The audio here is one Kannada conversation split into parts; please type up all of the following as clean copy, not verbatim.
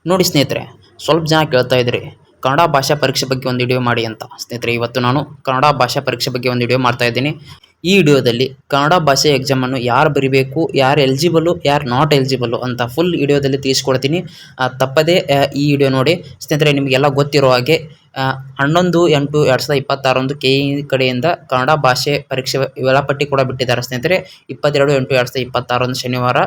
ನೋಡಿ ಸ್ನೇಹಿತರೆ, ಸ್ವಲ್ಪ ಜನ ಕೇಳ್ತಾ ಇದ್ರಿ ಕನ್ನಡ ಭಾಷಾ ಪರೀಕ್ಷೆ ಬಗ್ಗೆ ಒಂದು ವಿಡಿಯೋ ಮಾಡಿ ಅಂತ. ಸ್ನೇಹಿತರೆ, ಇವತ್ತು ನಾನು ಕನ್ನಡ ಭಾಷಾ ಪರೀಕ್ಷೆ ಬಗ್ಗೆ ಒಂದು ವಿಡಿಯೋ ಮಾಡ್ತಾ ಇದ್ದೀನಿ. ಈ ವಿಡಿಯೋದಲ್ಲಿ ಕನ್ನಡ ಭಾಷೆ ಎಕ್ಸಾಮನ್ನು ಯಾರು ಬರಿಬೇಕು, ಯಾರು ಎಲಿಜಿಬಲು, ಯಾರು ನಾಟ್ ಎಲಿಜಿಬಲು ಅಂತ ಫುಲ್ ವಿಡಿಯೋದಲ್ಲಿ ತಿಳಿಸ್ಕೊಡ್ತೀನಿ. ತಪ್ಪದೇ ಈ ವಿಡಿಯೋ ನೋಡಿ. ಸ್ನೇಹಿತರೆ, ನಿಮಗೆಲ್ಲ ಗೊತ್ತಿರೋ ಹಾಗೆ 11/8/2026 KE ಕಡೆಯಿಂದ ಕನ್ನಡ ಭಾಷೆ ಪರೀಕ್ಷೆ ವೇಳಾಪಟ್ಟಿ ಕೂಡ ಬಿಟ್ಟಿದ್ದಾರೆ. ಸ್ನೇಹಿತರೆ, 22/8/2026 ಶನಿವಾರ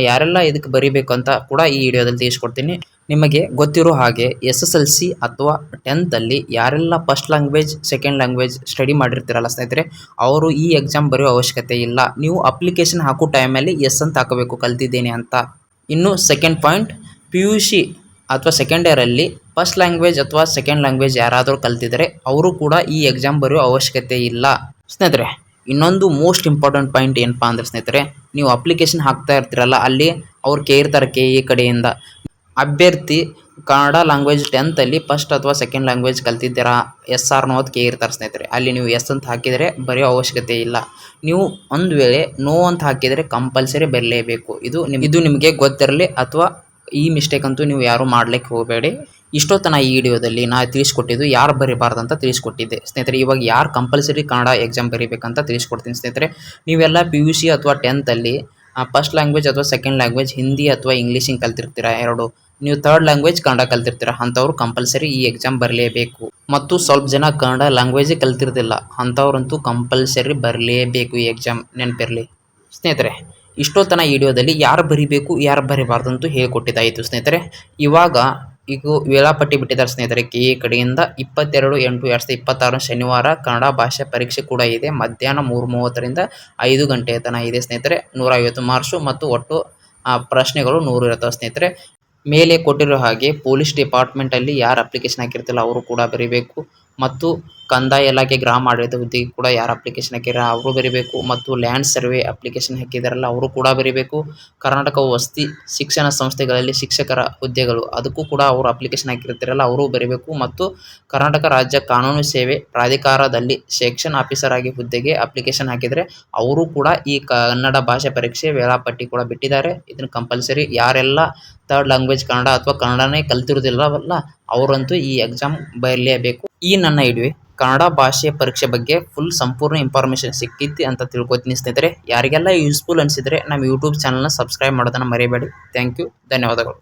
ಯಾರೆಲ್ಲ ಇದಕ್ಕೆ ಬರೀಬೇಕು ಅಂತ ಕೂಡ ಈ ವಿಡಿಯೋದಲ್ಲಿ ತಿಳಿಸ್ಕೊಡ್ತೀನಿ. ನಿಮಗೆ ಗೊತ್ತಿರೋ ಹಾಗೆ SSLC ಅಥವಾ 10th ಅಲ್ಲಿ ಯಾರೆಲ್ಲ first language, second language study ಮಾಡಿರ್ತೀರಲ್ಲ ಸ್ನೇಹಿತರೆ, ಅವರು ಈ ಎಕ್ಸಾಮ್ ಬರೆಯೋ ಅವಶ್ಯಕತೆ ಇಲ್ಲ. ನೀವು ಅಪ್ಲಿಕೇಶನ್ ಹಾಕೋ ಟೈಮಲ್ಲಿ ಎಸ್ ಅಂತ ಹಾಕಬೇಕು, ಕಲ್ತಿದ್ದೇನೆ ಅಂತ. ಇನ್ನು ಸೆಕೆಂಡ್ ಪಾಯಿಂಟ್, PUC ಅಥವಾ ಸೆಕೆಂಡ್ ಇಯರಲ್ಲಿ ಫಸ್ಟ್ ಲ್ಯಾಂಗ್ವೇಜ್ ಅಥವಾ ಸೆಕೆಂಡ್ ಲ್ಯಾಂಗ್ವೇಜ್ ಯಾರಾದರೂ ಕಲ್ತಿದ್ರೆ ಅವರು ಕೂಡ ಈ ಎಕ್ಸಾಮ್ ಬರೆಯೋ ಅವಶ್ಯಕತೆ ಇಲ್ಲ. ಸ್ನೇಹಿತರೆ, ಇನ್ನೊಂದು ಮೋಸ್ಟ್ ಇಂಪಾರ್ಟೆಂಟ್ ಪಾಯಿಂಟ್ ಏನಪ್ಪಾ ಅಂದರೆ ಸ್ನೇಹಿತರೆ, ನೀವು ಅಪ್ಲಿಕೇಶನ್ ಹಾಕ್ತಾ ಇರ್ತೀರಲ್ಲ, ಅಲ್ಲಿ ಅವ್ರು ಕೇಳ್ತಾರೆ KE ಕಡೆಯಿಂದ, ಅಭ್ಯರ್ಥಿ ಕನ್ನಡ ಲ್ಯಾಂಗ್ವೇಜ್ 10th ಅಲ್ಲಿ ಫಸ್ಟ್ ಅಥವಾ ಸೆಕೆಂಡ್ ಲ್ಯಾಂಗ್ವೇಜ್ ಕಲ್ತಿದ್ದೀರಾ, ಎಸ್ ಆರ್ ನೋ ಅಂತ ಕೇಳಿರ್ತಾರೆ ಸ್ನೇಹಿತರೆ. ಅಲ್ಲಿ ನೀವು ಎಸ್ ಅಂತ ಹಾಕಿದರೆ ಬರೆಯೋ ಅವಶ್ಯಕತೆ ಇಲ್ಲ. ನೀವು ಒಂದು ವೇಳೆ ನೋ ಅಂತ ಹಾಕಿದರೆ ಕಂಪಲ್ಸರಿ ಬರಲೇಬೇಕು. ಇದು ನಿಮಗೆ ಗೊತ್ತಿರಲಿ, ಅಥವಾ ಈ ಮಿಸ್ಟೇಕ್ ಅಂತೂ ನೀವು ಯಾರು ಮಾಡ್ಲಿಕ್ಕೆ ಹೋಗಬೇಡಿ. ಇಷ್ಟೊತ್ತನ ಈ ವಿಡಿಯೋದಲ್ಲಿ ನಾನು ತಿಳಿಸ್ಕೊಟ್ಟಿದ್ದು ಯಾರು ಬರೀಬಾರ್ದು ಅಂತ ತಿಳಿಸ್ಕೊಟ್ಟಿದ್ದೆ ಸ್ನೇಹಿತರೆ. ಇವಾಗ ಯಾರು ಕಂಪಲ್ಸರಿ ಕನ್ನಡ ಎಕ್ಸಾಮ್ ಬರೀಬೇಕಂತ ತಿಳಿಸ್ಕೊಡ್ತೀನಿ ಸ್ನೇಹಿತರೆ. ನೀವೆಲ್ಲ PUC ಅಥವಾ 10th ಅಲ್ಲಿ ಫಸ್ಟ್ ಲ್ಯಾಂಗ್ವೇಜ್ ಅಥವಾ ಸೆಕೆಂಡ್ ಲ್ಯಾಂಗ್ವೇಜ್ ಹಿಂದಿ ಅಥವಾ ಇಂಗ್ಲೀಷಿಂಗ್ ಕಲ್ತಿರ್ತೀರಾ ಎರಡು, ನೀವು ಥರ್ಡ್ ಲ್ಯಾಂಗ್ವೇಜ್ ಕನ್ನಡ ಕಲ್ತಿರ್ತೀರ, ಅಂಥವ್ರು ಕಂಪಲ್ಸರಿ ಈ ಎಕ್ಸಾಮ್ ಬರಲೇಬೇಕು. ಮತ್ತು ಸ್ವಲ್ಪ ಜನ ಕನ್ನಡ ಲ್ಯಾಂಗ್ವೇಜೇ ಕಲ್ತಿರ್ತಿಲ್ಲ, ಅಂಥವ್ರಂತೂ ಕಂಪಲ್ಸರಿ ಬರಲೇಬೇಕು ಈ ಎಕ್ಸಾಮ್, ನೆನಪಿರಲಿ ಸ್ನೇಹಿತರೆ. ಇಷ್ಟೊತ್ತನ ಈ ವಿಡಿಯೋದಲ್ಲಿ ಯಾರು ಬರೀಬೇಕು, ಯಾರು ಬರೀಬಾರ್ದು ಅಂತೂ ಹೇಳ್ಕೊಟ್ಟಿದ್ದಾಯಿತು ಸ್ನೇಹಿತರೆ. ಈಗ ವೇಳಾಪಟ್ಟಿ ಬಿಟ್ಟಿದ್ದಾರೆ ಸ್ನೇಹಿತರೆ KE ಕಡೆಯಿಂದ. 22/8/2026 ಶನಿವಾರ ಕನ್ನಡ ಭಾಷೆ ಪರೀಕ್ಷೆ ಕೂಡ ಇದೆ. ಮಧ್ಯಾಹ್ನ 3:30ರಿಂದ 5 ಗಂಟೆಯ ತನಕ ಇದೆ ಸ್ನೇಹಿತರೆ. 150 ಮಾರ್ಕ್ಸು ಮತ್ತು ಒಟ್ಟು ಪ್ರಶ್ನೆಗಳು 100 ಇರ್ತವೆ ಸ್ನೇಹಿತರೆ. ಮೇಲೆ ಕೊಟ್ಟಿರೋ ಹಾಗೆ ಪೊಲೀಸ್ ಡಿಪಾರ್ಟ್ಮೆಂಟಲ್ಲಿ ಯಾರು ಅಪ್ಲಿಕೇಶನ್ ಹಾಕಿರ್ತಿಲ್ಲ ಅವರು ಕೂಡ ಬರೀಬೇಕು, ಮತ್ತು ಕಂದಾಯ ಇಲಾಖೆ ಗ್ರಾಮ ಆಡಳಿತ ಹುದ್ದೆಗೆ ಕೂಡ ಯಾರು ಅಪ್ಲಿಕೇಶನ್ ಹಾಕಿರ ಅವರು ಬರೀಬೇಕು, ಮತ್ತು ಲ್ಯಾಂಡ್ ಸರ್ವೆ ಅಪ್ಲಿಕೇಶನ್ ಹಾಕಿದಾರಲ್ಲ ಅವರು ಕೂಡ ಬರೀಬೇಕು. ಕರ್ನಾಟಕ ವಸತಿ ಶಿಕ್ಷಣ ಸಂಸ್ಥೆಗಳಲ್ಲಿ ಶಿಕ್ಷಕರ ಹುದ್ದೆಗಳು ಅದಕ್ಕೂ ಕೂಡ ಅವರು ಅಪ್ಲಿಕೇಶನ್ ಹಾಕಿರ್ತಿರಲ್ಲ ಅವರು ಬರೀಬೇಕು, ಮತ್ತು ಕರ್ನಾಟಕ ರಾಜ್ಯ ಕಾನೂನು ಸೇವೆ ಪ್ರಾಧಿಕಾರದಲ್ಲಿ ಸೆಕ್ಷನ್ ಆಫೀಸರ್ ಆಗಿ ಹುದ್ದೆಗೆ ಅಪ್ಲಿಕೇಶನ್ ಹಾಕಿದರೆ ಅವರು ಕೂಡ ಈ ಕನ್ನಡ ಭಾಷೆ ಪರೀಕ್ಷೆ ವೇಳಾಪಟ್ಟಿ ಕೂಡ ಬಿಟ್ಟಿದ್ದಾರೆ. ಇದನ್ನು ಕಂಪಲ್ಸರಿ ಯಾರೆಲ್ಲ ಥರ್ಡ್ ಲ್ಯಾಂಗ್ವೇಜ್ ಕನ್ನಡ ಅಥವಾ ಕನ್ನಡನೇ ಕಲ್ತಿರೋದಿಲ್ಲವಲ್ಲ ಅವರಂತೂ ಈ ಎಕ್ಸಾಮ್ ಬರಲೇಬೇಕು. ಈ ನನ್ನ ವಿಡಿಯೋ ಕನ್ನಡ ಭಾಷೆ ಪರೀಕ್ಷೆ ಬಗ್ಗೆ ಫುಲ್ ಸಂಪೂರ್ಣ ಇನ್ಫಾರ್ಮೇಷನ್ ಸಿಕ್ಕಿತ್ತು ಅಂತ ತಿಳ್ಕೊತೀನಿ ಸ್ನೇಹಿತರೆ. ಯಾರಿಗೆಲ್ಲ ಯೂಸ್ಫುಲ್ ಅನಿಸಿದರೆ ನಮ್ಮ ಯೂಟ್ಯೂಬ್ ಚಾನಲ್ನ ಸಬ್ಸ್ಕ್ರೈಬ್ ಮಾಡೋದನ್ನು ಮರಿಬೇಡಿ. ಥ್ಯಾಂಕ್ ಯು, ಧನ್ಯವಾದಗಳು.